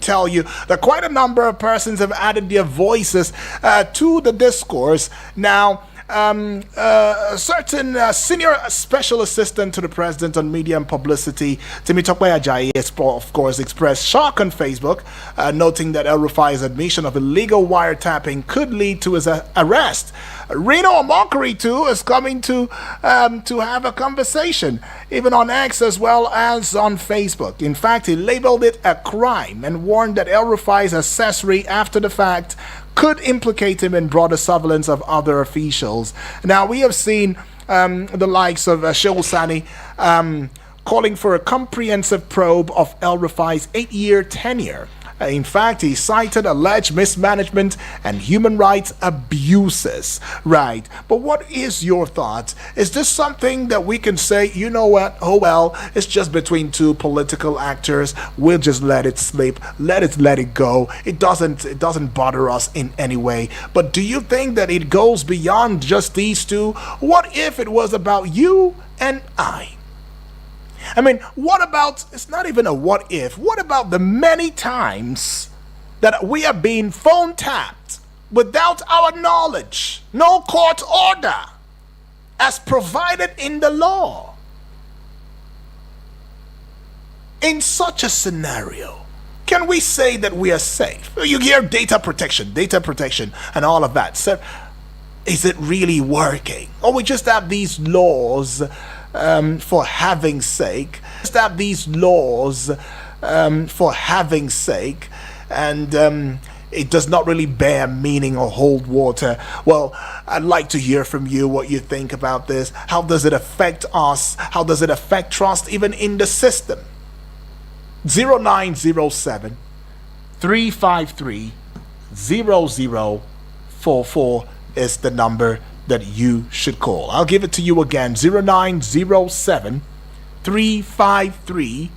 tell you that quite a number of persons have added their voices to the discourse. Now, a certain senior special assistant to the president on media and publicity, Temitope Ajayi, has of course expressed shock on Facebook, noting that El Rufai's admission of illegal wiretapping could lead to his arrest. Reno Omokri too is coming to have a conversation, even on X as well as on Facebook. In fact, he labeled it a crime and warned that El Rufai's accessory after the fact could implicate him in broader surveillance of other officials. Now, we have seen the likes of Shehu Sani calling for a comprehensive probe of El Rufai's 8-year tenure. In fact, he cited alleged mismanagement and human rights abuses. Right. But what is your thought? Is this something that we can say, you know what, oh well, it's just between two political actors. We'll just let it slip. Let it go. It doesn't bother us in any way. But do you think that it goes beyond just these two? What if it was about you and I? I mean, what about, it's not even a what if, what about the many times that we are being phone tapped without our knowledge, no court order as provided in the law? In such a scenario, can we say that we are safe? You hear data protection, and all of that. So, is it really working? Or we just have these laws for having sake, and it does not really bear meaning or hold water. Well, I'd like to hear from you what you think about this. How does it affect us? How does it affect trust even in the system? 0907 353 0044 is the number that you should call. I'll give it to you again. 0907 353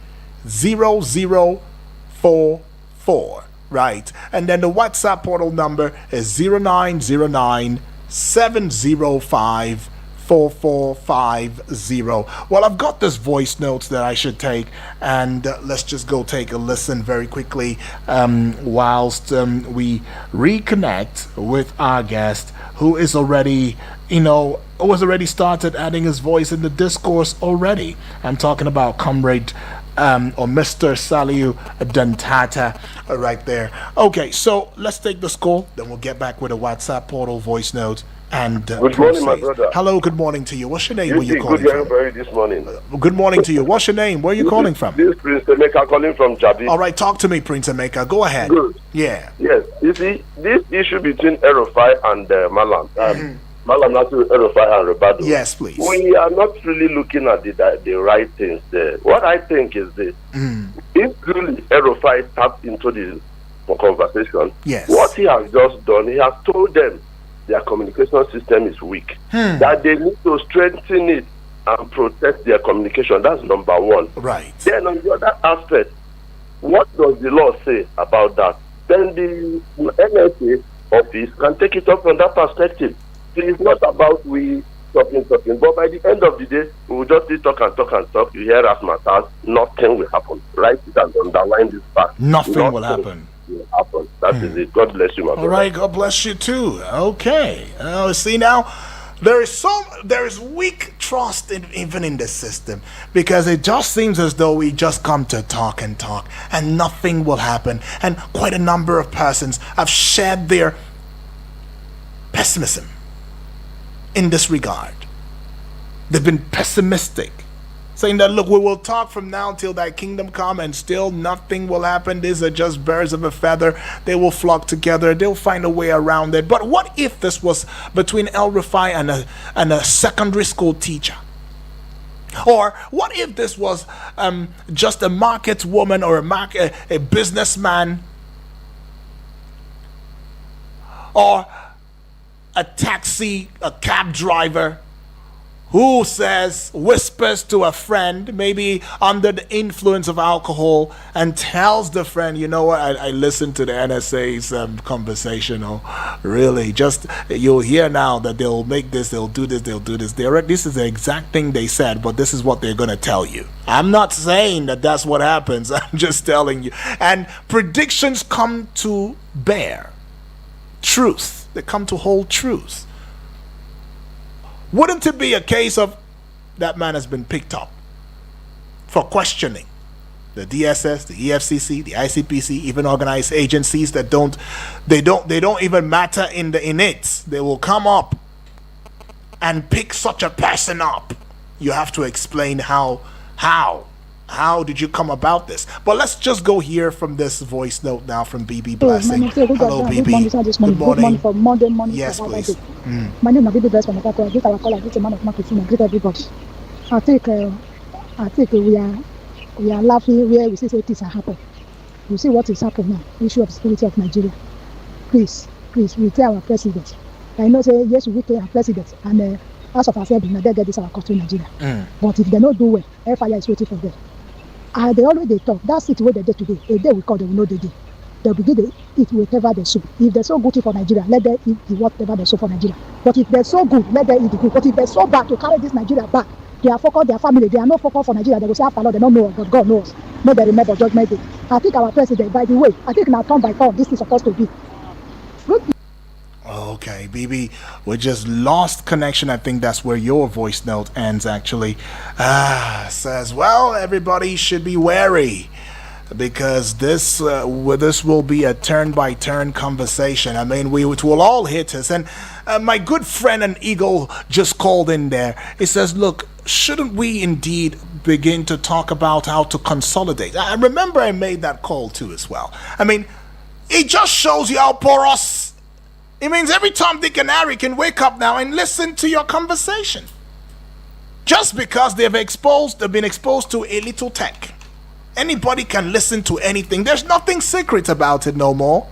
0044. Right. And then the WhatsApp portal number is 0909 705 4450. Well, I've got this voice notes that I should take, and let's just go take a listen very quickly whilst we reconnect with our guest, who is already, started adding his voice in the discourse already. I'm talking about Comrade or Mr. Saliu Dantata right there. Okay, so let's take this call, then we'll get back with a WhatsApp portal voice note. And good morning, my brother. Hello, good morning to you. What's your name? Where you calling from? Good this morning. Good morning to you. What's your name? Where are you calling from? This is Prince Emeka calling from Jabi. All right, talk to me, Prince Emeka. Go ahead. Good. Yeah. Yes. You see, this issue between Rufai and Malam, Malam Natu, Rufai and Rabado. Yes, please. We are not really looking at the right things there. What I think is this: if really Rufai tapped into the conversation, yes, what he has just done, he has told them their communication system is weak, that they need to strengthen it and protect their communication. That's number one. Right. Then on the other aspect, what does the law say about that? Then the NSA office can take it up from that perspective. So it's not about we talking, but by the end of the day, we will just talk and talk. You hear us matters, nothing will happen. Write it and underline this fact. Nothing will happen. Happen. That is it. God bless you, my brother. All right, God bless you too. Okay. See now, there is weak trust even in the system, because it just seems as though we just come to talk and nothing will happen. And quite a number of persons have shared their pessimism in this regard. They've been pessimistic, saying that, look, we will talk from now until thy kingdom come, and still nothing will happen. These are just birds of a feather. They will flock together. They'll find a way around it. But what if this was between El Rufai and a secondary school teacher? Or what if this was just a market woman or a businessman, or a cab driver, who says, whispers to a friend, maybe under the influence of alcohol, and tells the friend, you know what, I listened to the NSA's conversation. Oh, really? Just, you'll hear now that they'll make this, they'll do this, they'll do this. This is the exact thing they said, but this is what they're going to tell you. I'm not saying that that's what happens. I'm just telling you. And predictions come to bear truth. They come to hold truth. Wouldn't it be a case of that man has been picked up for questioning? The DSS, the EFCC, the ICPC, even organized agencies that don't even matter in it. They will come up and pick such a person up. You have to explain how did you come about this? But let's just go hear from this voice note now from BB Blessing. Hello, BB. Good morning. Good morning for Monday morning. Yes, please. My name is BB Blessing from Akako. I greet our caller. I greet a man of marketing. I greet everybody. I think we are laughing where we see things are happening. You see what is happening now. Issue of security of Nigeria. Please, we tell our president. I know say yes, we tell our president and House of Assembly, they get this our country in Nigeria. But if they don't do well, fire is waiting for them. They already talk. That's it where they did today. A day we call, they will know the day. They'll begin to eat whatever they soup. If they're so good for Nigeria, let them eat whatever they soup for Nigeria. But if they're so good, let them eat the good. But if they're so bad to carry this Nigeria back, they are focused, their family, they are not focused for Nigeria. They will say after all, they don't know us, but God knows. May they remember judgment day. I think our president, by the way, I think now turn by turn, this is supposed to be. Good. Okay, BB, we just lost connection. I think that's where your voice note ends, actually. Says, well, everybody should be wary because this will be a turn-by-turn conversation. I mean, it will all hit us. And my good friend and Eagle just called in there. He says, look, shouldn't we indeed begin to talk about how to consolidate? I remember I made that call too as well. I mean, it just shows you how porous. It means every Tom, Dick, and Harry can wake up now and listen to your conversation. Just because they've been exposed to a little tech. Anybody can listen to anything. There's nothing secret about it no more.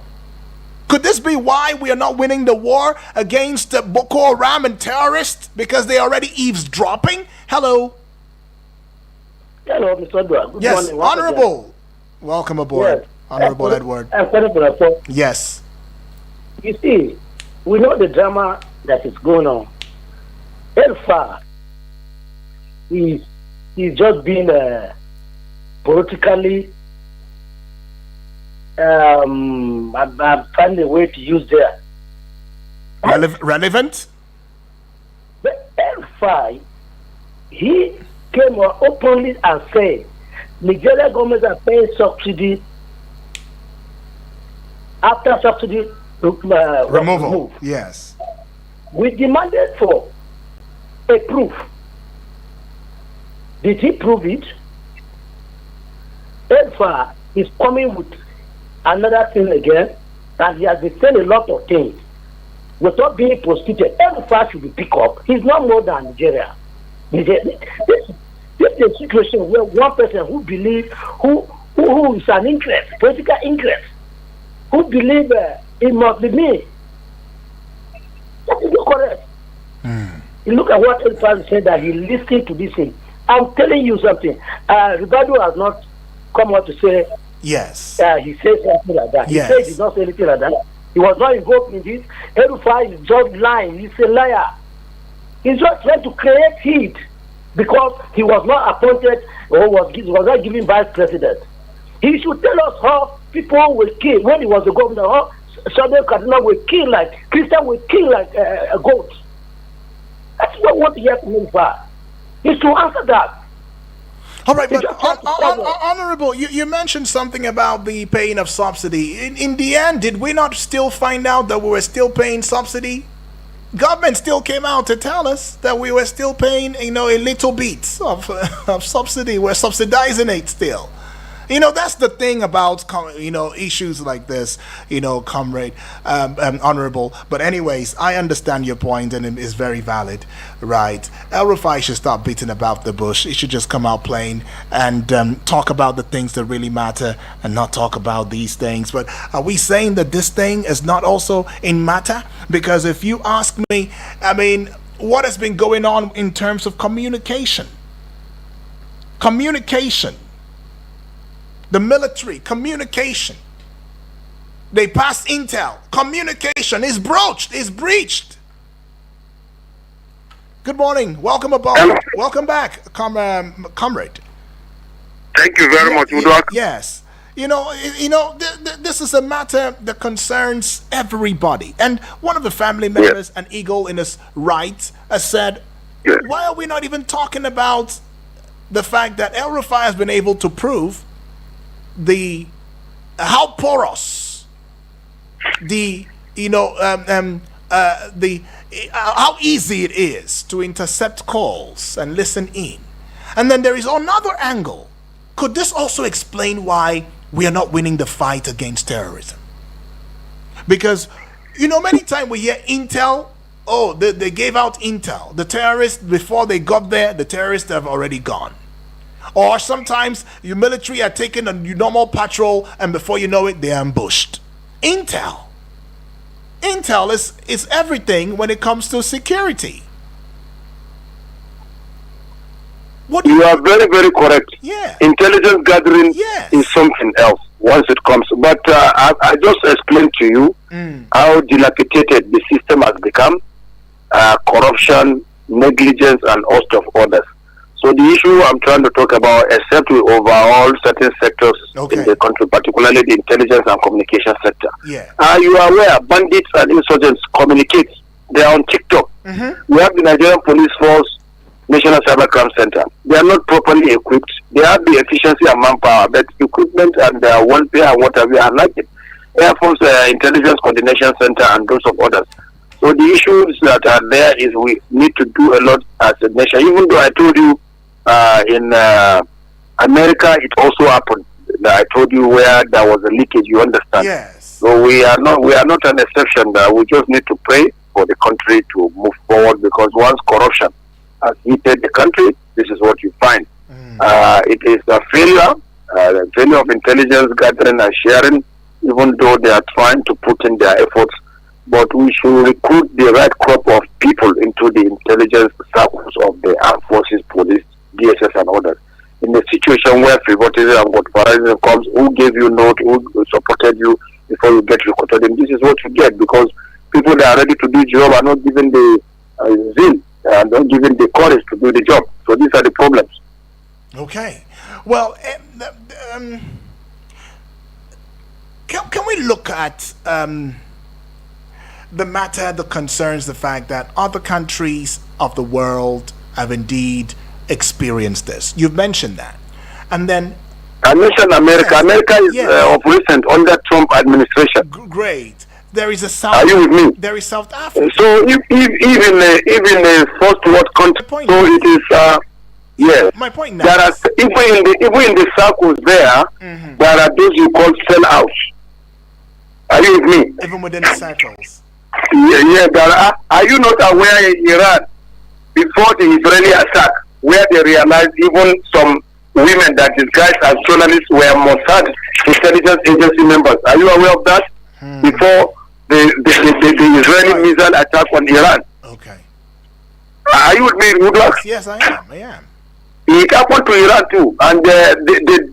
Could this be why we are not winning the war against Boko Haram and terrorists? Because they're already eavesdropping? Hello. Hello, Mr. Edward. Good yes, morning. Honorable. Welcome aboard. Yes. Honorable Edward. I'm sorry for the phone. Yes. You see, we know the drama that is going on. Elfa is just being politically I'm finding a way to use there. Relevant? But Elfa, he came openly and said Nigeria government are paying subsidy after subsidy removal. Yes. We demanded for a proof. Did he prove it? Elfa is coming with another thing again, and he has been saying a lot of things without being prosecuted. Elfa should be picked up. He's not more than Nigeria. This is a situation where one person who believes, who is an interest, political interest, who believe it must be me. That is not correct. You look at what Elfa said, that he listened to this thing. I'm telling you something. Ricardo has not come out to say yes. He said something like that. Yes. He said he did not say anything like that. He was not involved in this. Rufai is just lying. He's a liar. He's just trying to create heat because he was not appointed or was not given vice president. He should tell us how people will kill when he was the governor. How Southern Cardinal will kill like Christian will kill like a goat. That's not what he has to move for. He's to answer that. All right, but Honorable, you mentioned something about the paying of subsidy. In the end, did we not still find out that we were still paying subsidy? Government still came out to tell us that we were still paying, a little bit of subsidy. We're subsidizing it still. That's the thing about, issues like this, comrade, honorable. But anyways, I understand your point and it is very valid, right? El Rufai should stop beating about the bush. He should just come out plain and talk about the things that really matter and not talk about these things. But are we saying that this thing is not also in matter? Because if you ask me, what has been going on in terms of communication. Communication. The military, communication. They passed intel. Communication is broached, is breached. Good morning. Welcome aboard. Welcome back, comrade. Thank you very much, Udwak. Yes. This is a matter that concerns everybody. And one of the family members, an eagle in his right, has said, why are we not even talking about the fact that El Rufai has been able to prove how porous how easy it is to intercept calls and listen in. And then there is another angle. Could this also explain why we are not winning the fight against terrorism? Because, many times we hear intel. Oh, they gave out intel. The terrorists, before they got there, the terrorists have already gone. Or sometimes your military are taking a normal patrol, and before you know it, they're ambushed. Intel is everything when it comes to security. You are very, very correct. Yeah. Intelligence gathering is something else once it comes. But I just explained to you how dilapidated the system has become, corruption, negligence, and host of others. So the issue I'm trying to talk about, except we overhaul certain sectors in the country, particularly the intelligence and communication sector. Yeah. You are aware bandits and insurgents communicate. They are on TikTok. We have the Nigerian Police Force, National Cybercrime Center. They are not properly equipped. They have the efficiency and manpower, but equipment and welfare and whatever are lacking. Air Force Intelligence Coordination Center and those of others. So the issues that are there is we need to do a lot as a nation. Even though I told you in America it also happened. I told you where there was a leakage. You understand? Yes. So we are not an exception. We just need to pray for the country to move forward, because once corruption has heated the country, this is what you find. It is a failure of intelligence gathering and sharing, even though they are trying to put in their efforts. But we should recruit the right crop of people into the intelligence circles of the armed forces, police, DSS, and others. In a situation where favoritism and godfatherism comes, who gave you note, who supported you before you get recruited, and this is what you get, because people that are ready to do the job are not given the zeal and not given the courage to do the job. So these are the problems. Okay. Well, can we look at the matter that concerns the fact that other countries of the world have indeed experienced this? You've mentioned that. And then I mentioned America. Yes. America is of recent under Trump administration. Great. There is a South. Are you with me? There is South Africa. So even a first world country. So it is. Yes. My point now. There are even in the circles there. There are those you call sellouts. Are you with me? Even within the circles. Yeah. There are you not aware in Iran, before the Israeli attack, where they realized even some women that disguised as journalists were Mossad intelligence agency members? Are you aware of that? Before the Israeli missile attack on Iran. Okay. Are you with me, Woodlock? Yes, I am. It happened to Iran too, and they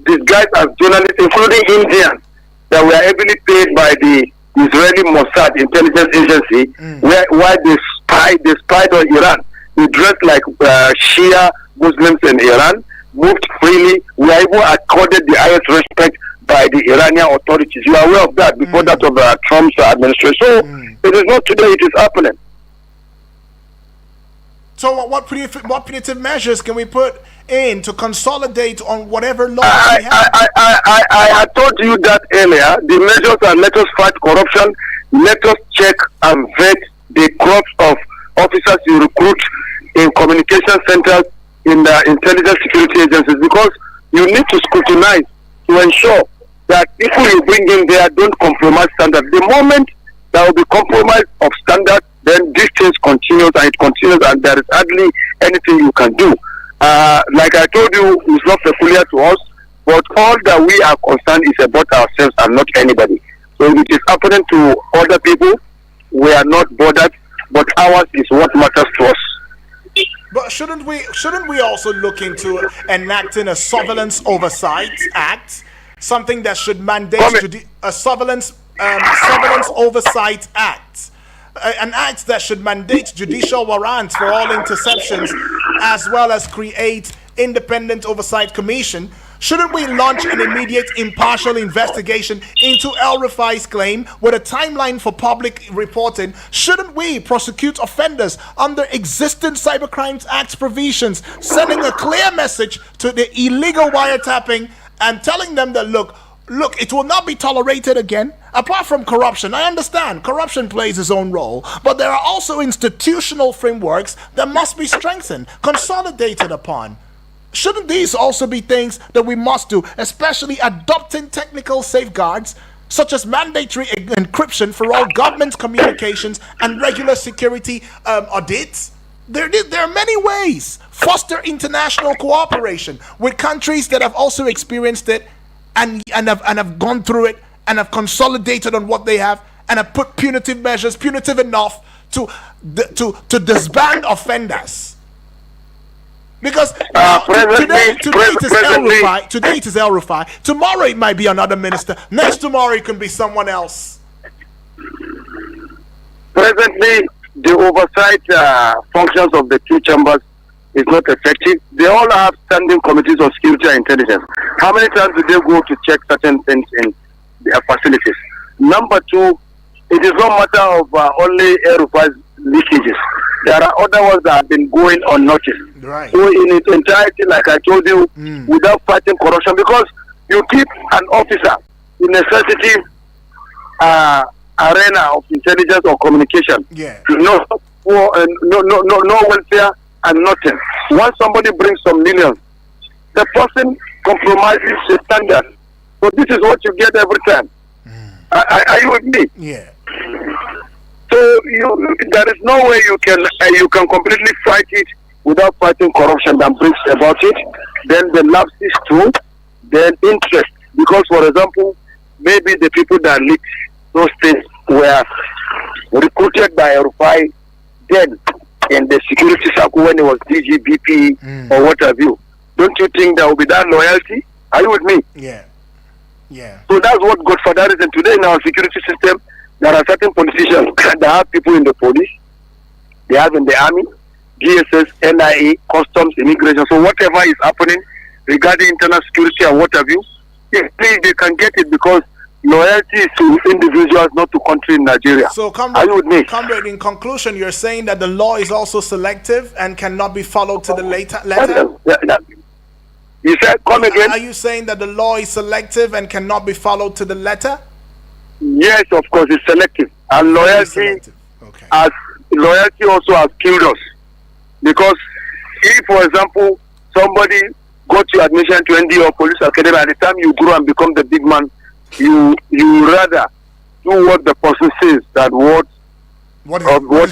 disguised as journalists, including Indians, that were heavily paid by the Israeli Mossad intelligence agency, while they spied on Iran. They dressed like Shia Muslims in Iran, moved freely, were even accorded the highest respect by the Iranian authorities. You are aware of that before that of Trump's administration. So it is not today, it is happening. So what punitive measures can we put in to consolidate on whatever laws we have? I had told you that earlier. The measures are, let us fight corruption, let us check and vet the crops of officers you recruit in communication centers, in the intelligence security agencies, because you need to scrutinize to ensure that people you bring in there don't compromise standards. The moment there will be compromise of standards, then these things continues and it continues, and there is hardly anything you can do. Like I told you, it's not peculiar to us, but all that we are concerned is about ourselves and not anybody. So if it is happening to other people, we are not bothered, but ours is what matters to us. But shouldn't we also look into enacting a surveillance oversight act, something that should mandate a surveillance oversight act, an act that should mandate judicial warrants for all interceptions, as well as create independent oversight commission? Shouldn't we launch an immediate impartial investigation into El Rufai's claim with a timeline for public reporting? Shouldn't we prosecute offenders under existing Cybercrimes Act provisions, sending a clear message to the illegal wiretapping and telling them that look, it will not be tolerated again? Apart from corruption, I understand corruption plays its own role, but there are also institutional frameworks that must be strengthened, consolidated upon. Shouldn't these also be things that we must do, especially adopting technical safeguards such as mandatory encryption for all government communications and regular security audits? There are many ways. Foster international cooperation with countries that have also experienced it and have gone through it and have consolidated on what they have and have put punitive measures, punitive enough to disband offenders. Because today it is El Rufai. Tomorrow it might be another minister. Next tomorrow it can be someone else. Presently, the oversight functions of the two chambers is not effective. They all have standing committees of security and intelligence. How many times do they go to check certain things in their facilities? Number two, it is not a matter of only El Rufai's leakages. There are other ones that have been going unnoticed. Right. So in its entirety, like I told you, without fighting corruption, because you keep an officer in a sensitive arena of intelligence or communication. Yeah. No welfare and nothing. Once somebody brings some millions, the person compromises the standard. So this is what you get every time. Are you with me? Yeah. So there is no way you can completely fight it without fighting corruption that brings about it. Then the lapses too. Then interest, because for example, maybe the people that leaked those things were recruited by Rufai then in the security circle when it was DGBP or what have you. Don't you think there will be that loyalty? Are you with me? Yeah. Yeah. So that's what Godfather is. And today in our security system, there are certain politicians that have people in the police, they have in the army, DSS, NIA, customs, immigration. So whatever is happening regarding internal security and what have you, please, they can get it because loyalty is to individuals, not to country in Nigeria. So, comrade, in conclusion, you're saying that the law is also selective and cannot be followed to the letter? You said, come again? Are you saying that the law is selective and cannot be followed to the letter? Yes, of course, it's selective. And loyalty, loyalty also has killed us. Because if, for example, somebody got your admission to ND or police academy, at the time you grow and become the big man, you rather do what the person says than what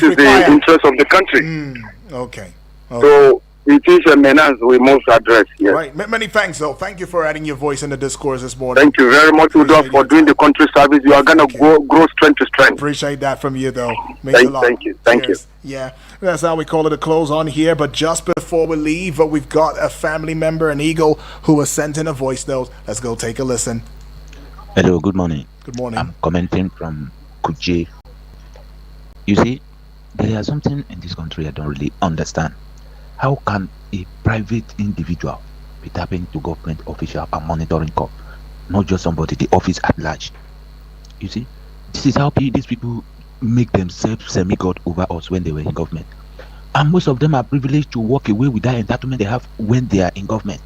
is the interest of the country. Okay. So it is a menace we must address. Yes. Right. Many thanks, though. Thank you for adding your voice in the discourse this morning. Thank you very much, Udo, for doing the country service. You are going to grow strength to strength. Appreciate that from you, though. Thank you. Thank you. Yeah, that's how we call it a close on here. But just before we leave, we've got a family member, an Eagle, who was sent in a voice note. Let's go take a listen. Hello, good morning. Good morning. I'm commenting from Kuje. You see, there is something in this country I don't really understand. How can a private individual be tapping to government official and monitoring corp, not just somebody, the office at large? You see, this is how these people make themselves semi-god over us when they were in government. And most of them are privileged to walk away with that entitlement they have when they are in government.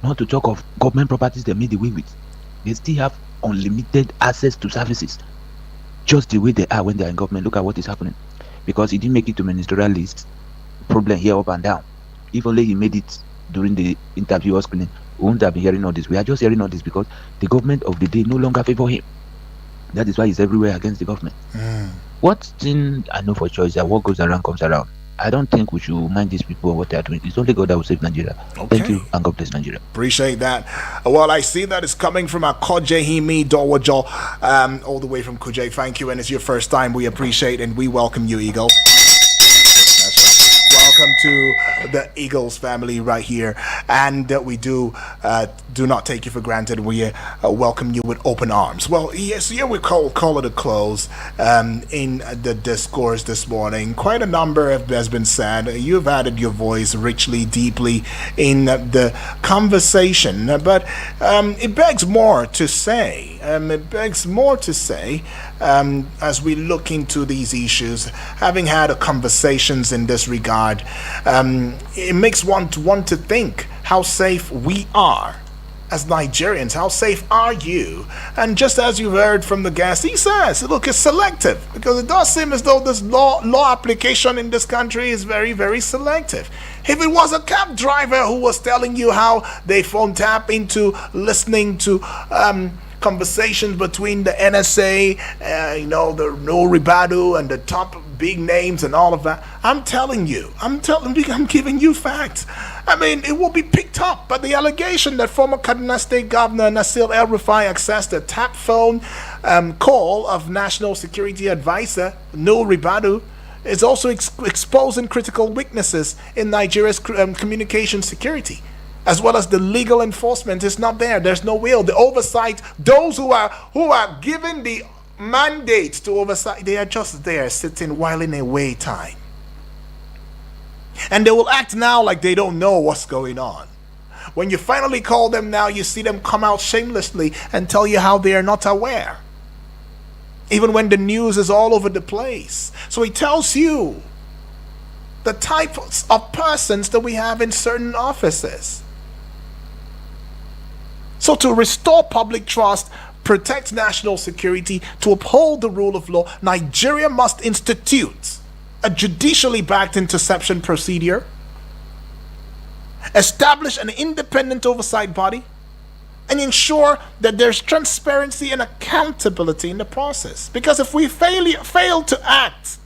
Not to talk of government properties they made away with. They still have unlimited access to services, just the way they are when they are in government. Look at what is happening. Because he didn't make it to ministerial list, problem here up and down. If only he made it during the interview or screening, we won't have been hearing all this. We are just hearing all this because the government of the day no longer favor him. That is why he's everywhere against the government. What thing I know for sure is that what goes around comes around. I don't think we should mind these people or what they are doing. It's only God that will save Nigeria. Okay. Thank you, and God bless Nigeria. Appreciate that. Well, I see that it's coming from Akojehimi Dowajo, all the way from Kuje. Thank you, and it's your first time. We appreciate and we welcome you, Eagle. That's right. welcome to the Eagles family right here, and we do not take you for granted. We welcome you with open arms. Well, yes, here we call it a close in the discourse this morning. Quite a number has been said. You've added your voice richly, deeply in the conversation, but it begs more to say. As we look into these issues, having had conversations in this regard, it makes one to want to think how safe we are as Nigerians. How safe are you? And just as you heard from the guest, he says, look, it's selective, because it does seem as though this law application in this country is very, very selective. If it was a cab driver who was telling you how they phone tap into listening to conversations between the NSA, the No Ribadu and the top big names and all of that, I'm giving you facts. I mean, it will be picked up, but the allegation that former Kaduna State Governor Nasir El-Rufai accessed the tap phone call of National Security Advisor No Ribadu is also exposing critical weaknesses in Nigeria's communication security, as well as the legal enforcement is not there. There's no will. The oversight, those who are given the mandate to oversight, they are just there sitting whiling away time. And they will act now like they don't know what's going on. When you finally call them now, you see them come out shamelessly and tell you how they are not aware, even when the news is all over the place. So he tells you the types of persons that we have in certain offices. So to restore public trust, protect national security, to uphold the rule of law, Nigeria must institute a judicially backed interception procedure, establish an independent oversight body, and ensure that there's transparency and accountability in the process. Because if we fail to act,